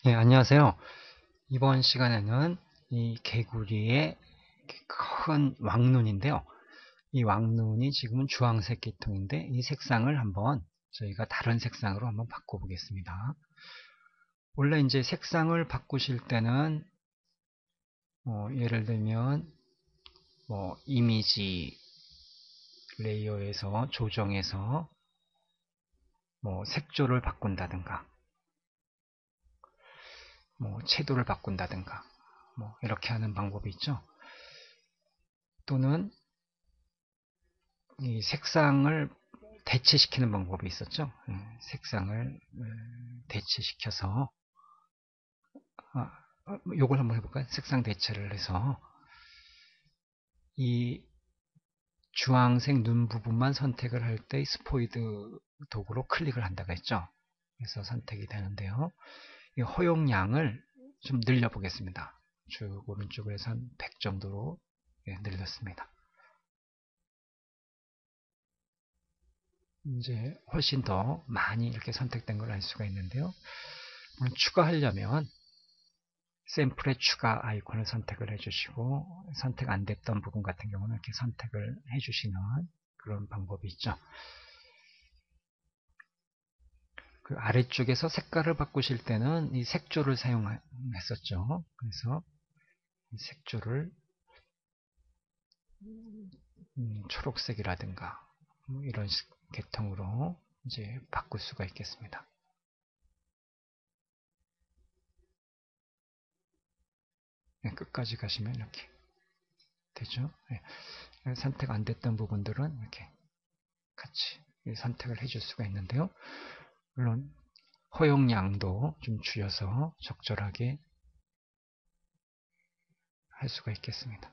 네, 안녕하세요. 이번 시간에는 이 개구리의 큰 왕눈인데요. 이 왕눈이 지금은 주황색 계통인데 이 색상을 한번 저희가 다른 색상으로 한번 바꿔보겠습니다. 원래 이제 색상을 바꾸실 때는 예를 들면 이미지 레이어에서 조정해서 색조를 바꾼다든가 채도를 바꾼다든가 이렇게 하는 방법이 있죠. 또는 이 색상을 대체시키는 방법이 있었죠. 색상을 대체시켜서 요걸 한번 해볼까요? 색상 대체를 해서 이 주황색 눈 부분만 선택을 할 때 스포이드 도구로 클릭을 한다고 했죠. 그래서 선택이 되는데요. 이 허용량을 좀 늘려보겠습니다. 쭉 오른쪽으로 해서 한 100 정도로 늘렸습니다. 이제 훨씬 더 많이 이렇게 선택된 걸 알 수가 있는데요. 추가하려면 샘플의 추가 아이콘을 선택을 해주시고 선택 안 됐던 부분 같은 경우는 이렇게 선택을 해주시는 그런 방법이 있죠. 그 아래쪽에서 색깔을 바꾸실 때는 이 색조를 사용했었죠. 그래서 이 색조를 초록색이라든가 이런 계통으로 이제 바꿀 수가 있겠습니다. 끝까지 가시면 이렇게 되죠. 선택 안 됐던 부분들은 이렇게 같이 선택을 해줄 수가 있는데요. 물론 허용량도 좀 줄여서 적절하게 할 수가 있겠습니다.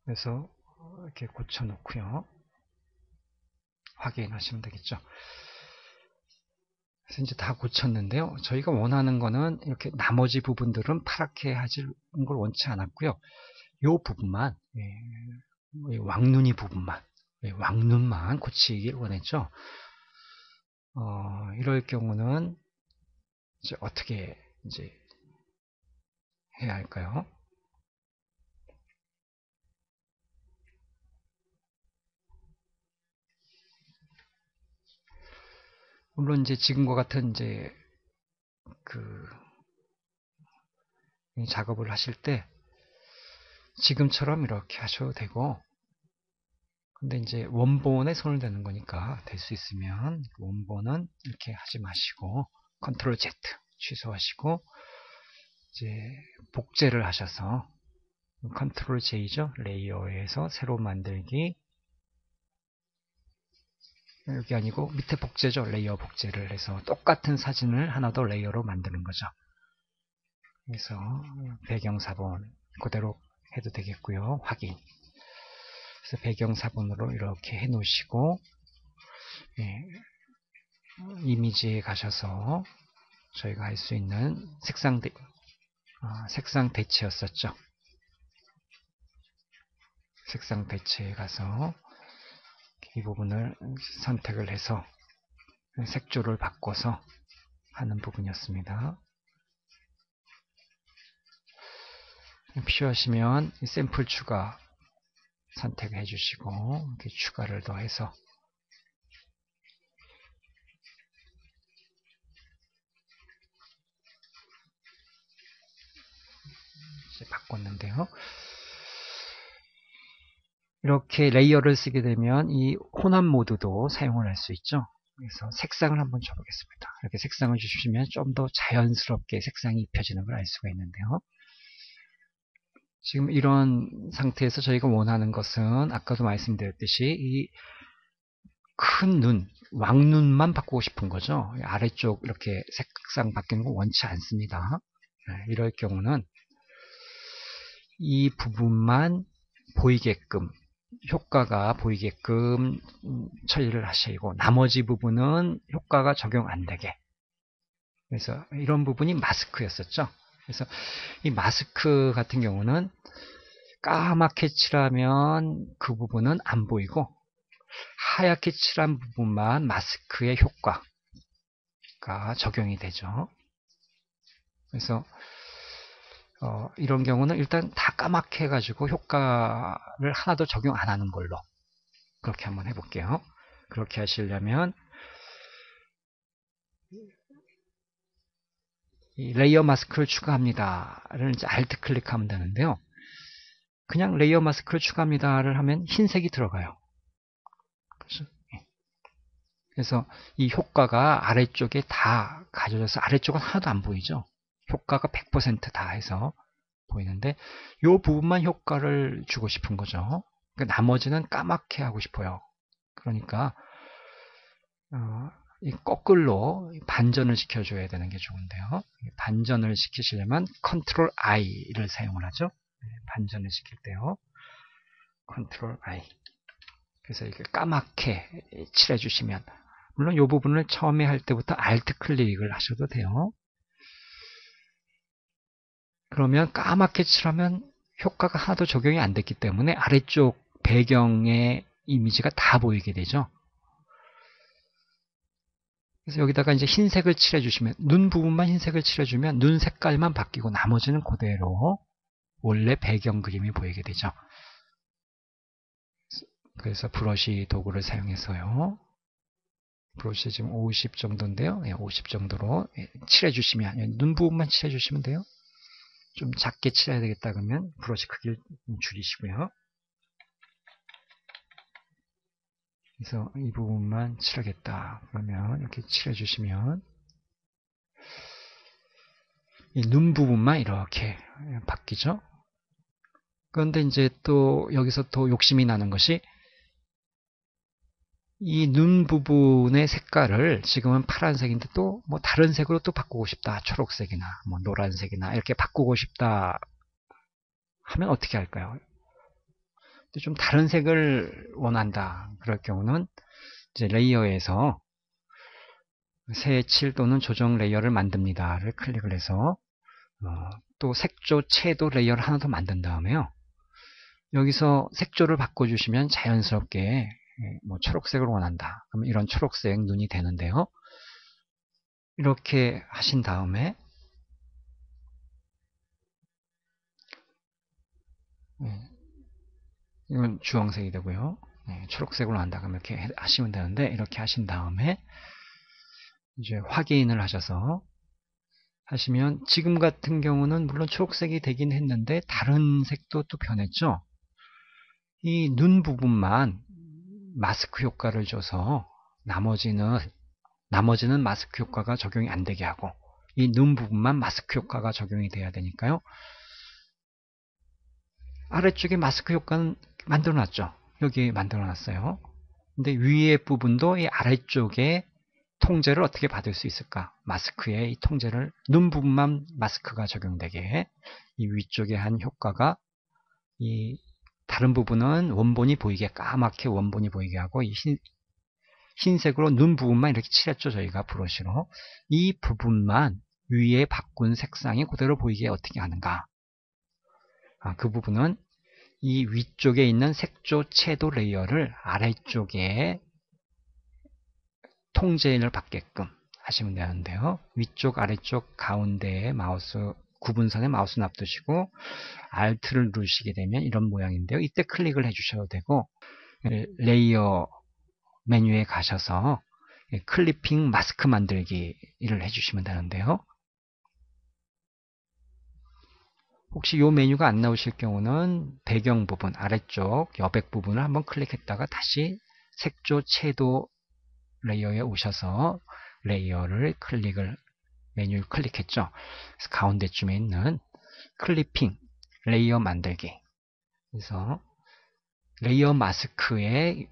그래서 이렇게 고쳐놓고요. 확인하시면 되겠죠. 그래서 이제 다 고쳤는데요. 저희가 원하는 거는 이렇게 나머지 부분들은 파랗게 하는 걸 원치 않았고요. 이 부분만, 왕눈이 부분만, 왕눈만 고치길 원했죠. 이럴 경우는 이제 어떻게 이제 해야 할까요? 물론 이제 지금과 같은 이제 그 작업을 하실 때 지금처럼 이렇게 하셔도 되고, 근데 이제 원본에 손을 대는 거니까 될 수 있으면 원본은 이렇게 하지 마시고 컨트롤 Z 취소하시고 이제 복제를 하셔서 컨트롤 J죠. 레이어에서 새로 만들기, 여기 아니고 밑에 복제죠. 레이어 복제를 해서 똑같은 사진을 하나 더 레이어로 만드는 거죠. 그래서 배경 사본 그대로 해도 되겠고요. 확인. 그래서 배경 사본으로 이렇게 해 놓으시고 이미지에 가셔서 저희가 할 수 있는 색상 대체였었죠. 색상 대체에 가서 이 부분을 선택을 해서 색조를 바꿔서 하는 부분이었습니다. 필요하시면 샘플 추가 선택해 주시고 이렇게 추가를 더해서 이제 바꿨는데요. 이렇게 레이어를 쓰게 되면 이 혼합 모드도 사용을 할 수 있죠. 그래서 색상을 한번 줘보겠습니다. 이렇게 색상을 주시면 좀 더 자연스럽게 색상이 입혀지는 걸 알 수가 있는데요. 지금 이런 상태에서 저희가 원하는 것은 아까도 말씀드렸듯이 이 큰 눈, 왕눈만 바꾸고 싶은 거죠. 아래쪽 이렇게 색상 바뀌는 거 원치 않습니다. 이럴 경우는 이 부분만 보이게끔 효과가 보이게끔 처리를 하시고 나머지 부분은 효과가 적용 안 되게. 그래서 이런 부분이 마스크였었죠. 그래서 이 마스크 같은 경우는 까맣게 칠하면 그 부분은 안 보이고 하얗게 칠한 부분만 마스크의 효과가 적용이 되죠. 그래서 이런 경우는 일단 다 까맣게 해가지고 효과를 하나도 적용 안 하는 걸로 그렇게 한번 해볼게요. 그렇게 하시려면 이 레이어 마스크를 추가합니다를 이제 Alt 클릭하면 되는데요. 그냥 레이어 마스크를 추가합니다를 하면 흰색이 들어가요. 그래서 이 효과가 아래쪽에 다 가져져서 아래쪽은 하나도 안 보이죠. 효과가 100%다 해서 보이는데 이 부분만 효과를 주고 싶은 거죠. 그러니까 나머지는 까맣게 하고 싶어요. 그러니까 이 거꾸로 반전을 시켜줘야 되는 게 좋은데요. 반전을 시키시려면 Ctrl I를 사용을 하죠. 반전을 시킬 때요. Ctrl I. 그래서 이렇게 까맣게 칠해주시면 물론 이 부분을 처음에 할 때부터 Alt 클릭을 하셔도 돼요. 그러면 까맣게 칠하면 효과가 하나도 적용이 안 됐기 때문에 아래쪽 배경의 이미지가 다 보이게 되죠. 그래서 여기다가 이제 흰색을 칠해주시면 눈 부분만 흰색을 칠해주면 눈 색깔만 바뀌고 나머지는 그대로 원래 배경 그림이 보이게 되죠. 그래서 브러쉬 도구를 사용해서요. 브러쉬 지금 50 정도인데요. 50 정도로 칠해주시면 눈 부분만 칠해주시면 돼요. 좀 작게 칠해야 되겠다 그러면 브러쉬 크기를 줄이시고요. 그래서 이 부분만 칠하겠다 그러면 이렇게 칠해주시면 이 눈 부분만 이렇게 바뀌죠. 그런데 이제 또 여기서 또 욕심이 나는 것이 이 눈 부분의 색깔을 지금은 파란색인데 또 뭐 다른 색으로 또 바꾸고 싶다. 초록색이나 뭐 노란색이나 이렇게 바꾸고 싶다 하면 어떻게 할까요? 좀 다른 색을 원한다. 그럴 경우는 이제 레이어에서 새 칠 또는 조정 레이어를 만듭니다를 클릭을 해서 또 색조 채도 레이어를 하나 더 만든 다음에요. 여기서 색조를 바꿔주시면 자연스럽게 뭐 초록색을 원한다. 그러면 이런 초록색 눈이 되는데요. 이렇게 하신 다음에 이건 주황색이 되고요. 초록색으로 한다. 그러면 이렇게 하시면 되는데 이렇게 하신 다음에 이제 확인을 하셔서 하시면 지금 같은 경우는 물론 초록색이 되긴 했는데 다른 색도 또 변했죠. 이 눈 부분만 마스크 효과를 줘서 나머지는 마스크 효과가 적용이 안 되게 하고 이 눈 부분만 마스크 효과가 적용이 돼야 되니까요. 아래쪽에 마스크 효과는 만들어 놨죠. 여기 만들어 놨어요. 근데 위에 부분도 이 아래쪽에 통제를 어떻게 받을 수 있을까? 마스크의 이 통제를 눈 부분만 마스크가 적용되게 이 위쪽에 한 효과가 이 다른 부분은 원본이 보이게 까맣게 원본이 보이게 하고 이 흰색으로 눈 부분만 이렇게 칠했죠. 저희가 브러쉬로 이 부분만 위에 바꾼 색상이 그대로 보이게 어떻게 하는가? 그 부분은 이 위쪽에 있는 색조 채도 레이어를 아래쪽에 통제를 받게끔 하시면 되는데요. 위쪽, 아래쪽, 가운데에 마우스 구분선에 마우스 놔두시고 Alt를 누르시게 되면 이런 모양인데요. 이때 클릭을 해주셔도 되고 레이어 메뉴에 가셔서 클리핑 마스크 만들기를 해주시면 되는데요. 혹시 이 메뉴가 안 나오실 경우는 배경 부분, 아래쪽 여백 부분을 한번 클릭했다가 다시 색조 채도 레이어에 오셔서 레이어를 메뉴를 클릭했죠. 그래서 가운데쯤에 있는 클리핑, 레이어 만들기. 그래서 레이어 마스크에서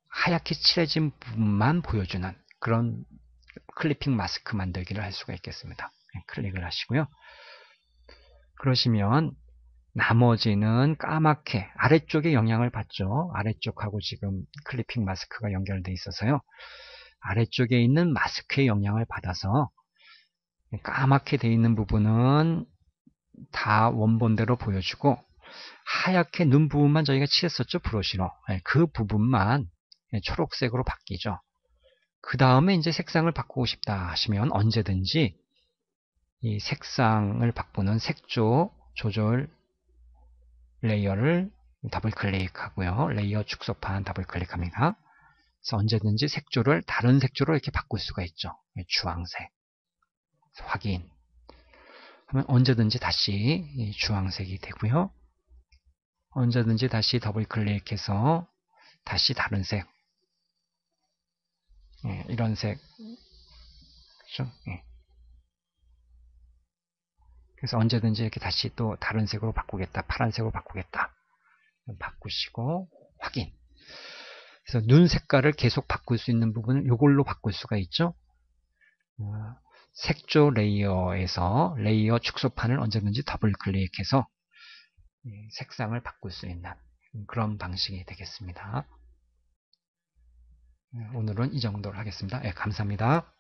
하얗게 칠해진 부분만 보여주는 그런 클리핑 마스크 만들기를 할 수가 있겠습니다. 클릭을 하시고요. 그러시면 나머지는 까맣게 아래쪽에 영향을 받죠. 아래쪽하고 지금 클리핑 마스크가 연결되어 있어서요. 아래쪽에 있는 마스크의 영향을 받아서 까맣게 되어 있는 부분은 다 원본대로 보여주고 하얗게 눈 부분만 저희가 칠했었죠. 브러쉬로. 그 부분만 초록색으로 바뀌죠. 그 다음에 이제 색상을 바꾸고 싶다 하시면 언제든지 이 색상을 바꾸는 색조 조절 레이어를 더블 클릭하고요. 레이어 축소판 더블 클릭합니다. 그래서 언제든지 색조를 다른 색조로 이렇게 바꿀 수가 있죠. 주황색. 확인. 하면 언제든지 다시 주황색이 되고요. 언제든지 다시 더블 클릭해서 다시 다른 색. 이런 색. 그렇죠? 그래서 언제든지 이렇게 다시 또 다른 색으로 바꾸겠다. 파란색으로 바꾸겠다. 바꾸시고 확인. 그래서 눈 색깔을 계속 바꿀 수 있는 부분은 이걸로 바꿀 수가 있죠. 색조 레이어에서 레이어 축소판을 언제든지 더블 클릭해서 색상을 바꿀 수 있는 그런 방식이 되겠습니다. 오늘은 이 정도로 하겠습니다. 감사합니다.